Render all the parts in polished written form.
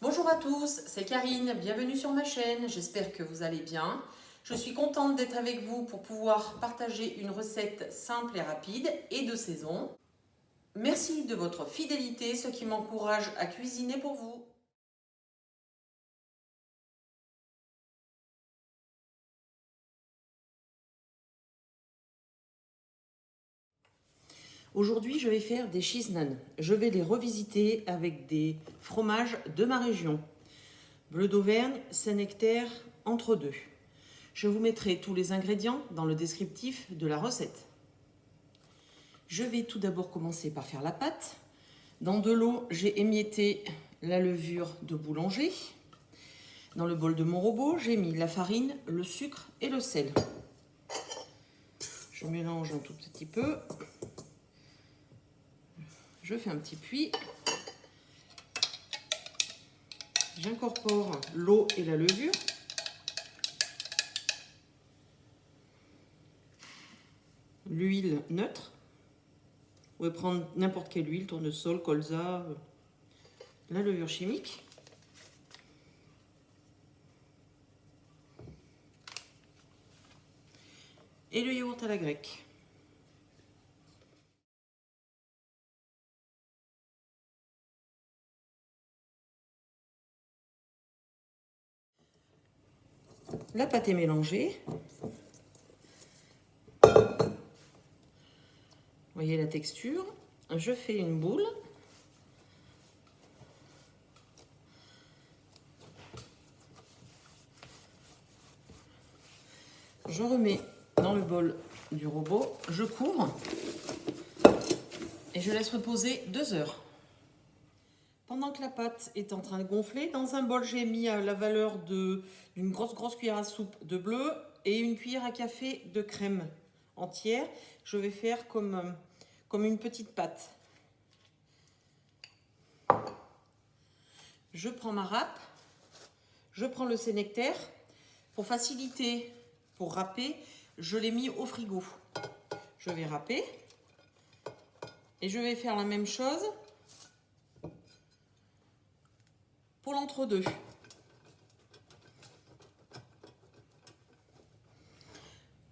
Bonjour à tous, c'est Karine, bienvenue sur ma chaîne, j'espère que vous allez bien. Je suis contente d'être avec vous pour pouvoir partager une recette simple et rapide et de saison. Merci de votre fidélité, ce qui m'encourage à cuisiner pour vous. Aujourd'hui, je vais faire des cheese naan. Je vais les revisiter avec des fromages de ma région. Bleu d'Auvergne, Saint-Nectaire, entre deux. Je vous mettrai tous les ingrédients dans le descriptif de la recette. Je vais tout d'abord commencer par faire la pâte. Dans de l'eau, j'ai émietté la levure de boulanger. Dans le bol de mon robot, j'ai mis la farine, le sucre et le sel. Je mélange un tout petit peu. Je fais un petit puits. J'incorpore l'eau et la levure. L'huile neutre. Vous pouvez prendre n'importe quelle huile, tournesol, colza, la levure chimique. Et le yaourt à la grecque. La pâte est mélangée. Vous voyez la texture. Je fais une boule. Je remets dans le bol du robot. Je couvre. Et je laisse reposer 2 heures. Pendant que la pâte est en train de gonfler, dans un bol, j'ai mis la valeur d'une grosse cuillère à soupe de bleu et une cuillère à café de crème entière. Je vais faire comme une petite pâte. Je prends ma râpe, je prends le Saint-Nectaire. Pour faciliter, pour râper, je l'ai mis au frigo. Je vais râper et je vais faire la même chose pour l'entre-deux.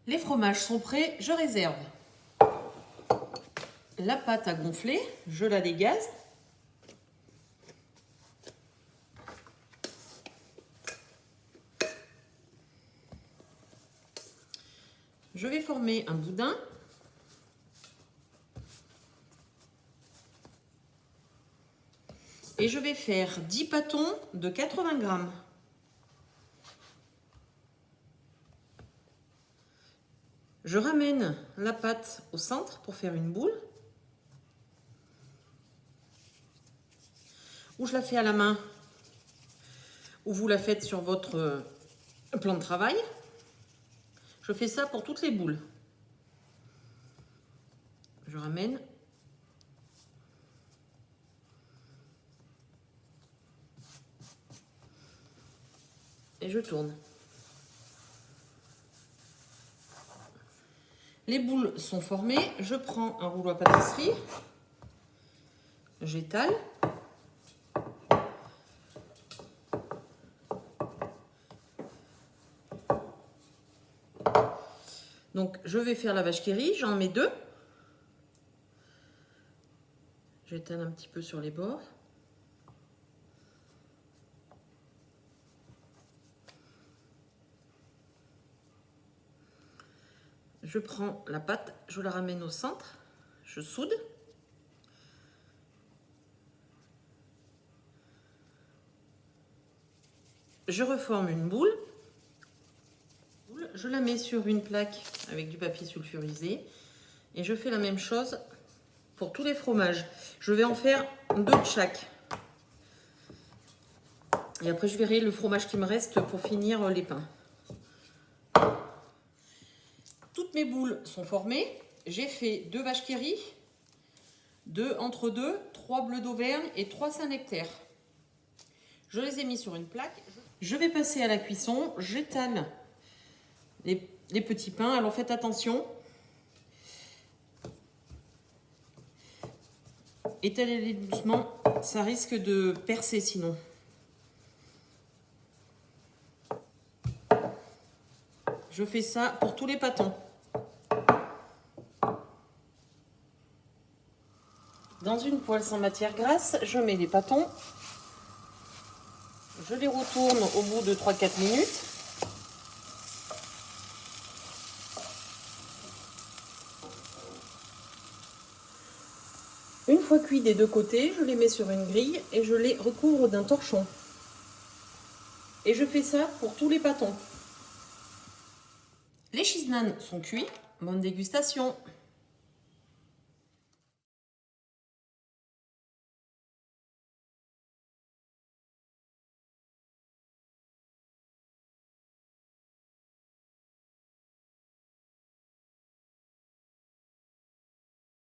Les fromages sont prêts, je réserve. La pâte a gonflé, je la dégaze. Je vais former un boudin. Et je vais faire 10 pâtons de 80 grammes. Je ramène la pâte au centre pour faire une boule. Ou je la fais à la main, ou vous la faites sur votre plan de travail. Je fais ça pour toutes les boules. Je ramène. Et je tourne. Les boules sont formées. Je prends un rouleau à pâtisserie. J'étale. Donc, je vais faire la vache qui rit. J'en mets 2. J'étale un petit peu sur les bords. Je prends la pâte, je la ramène au centre. Je soude. Je reforme une boule. Je la mets sur une plaque avec du papier sulfurisé. Et je fais la même chose pour tous les fromages. Je vais en faire 2 de chaque. Et après, je verrai le fromage qui me reste pour finir les pains. Toutes mes boules sont formées. J'ai fait 2 vaches qui rient, 2 entre-deux, 3 bleus d'Auvergne et 3 Saint-Nectaire. Je les ai mis sur une plaque. Je vais passer à la cuisson. J'étale les petits pains. Alors faites attention. Étalez-les doucement. Ça risque de percer sinon. Je fais ça pour tous les pâtons. Dans une poêle sans matière grasse, je mets les pâtons. Je les retourne au bout de 3-4 minutes. Une fois cuits des deux côtés, je les mets sur une grille et je les recouvre d'un torchon. Et je fais ça pour tous les pâtons. Les cheese naan sont cuits. Bonne dégustation!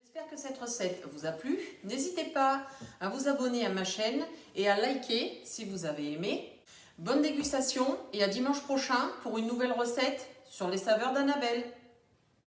J'espère que cette recette vous a plu. N'hésitez pas à vous abonner à ma chaîne et à liker si vous avez aimé. Bonne dégustation et à dimanche prochain pour une nouvelle recette sur les saveurs d'Annabelle.